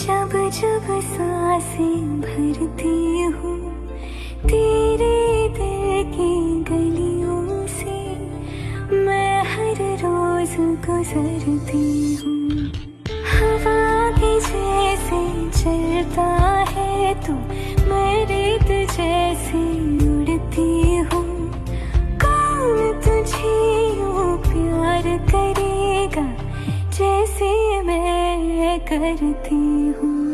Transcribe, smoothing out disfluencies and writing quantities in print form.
जब जब सांसें भरती हूँ तेरे दिल की गलियों से, मैं हर रोज गुजरती हूँ। हवा की जैसे चलता है तू, मैं रेत जैसे उड़ती हूँ। कौन तुझे यूँ प्यार करेगा जैसे मैं करती हूँ।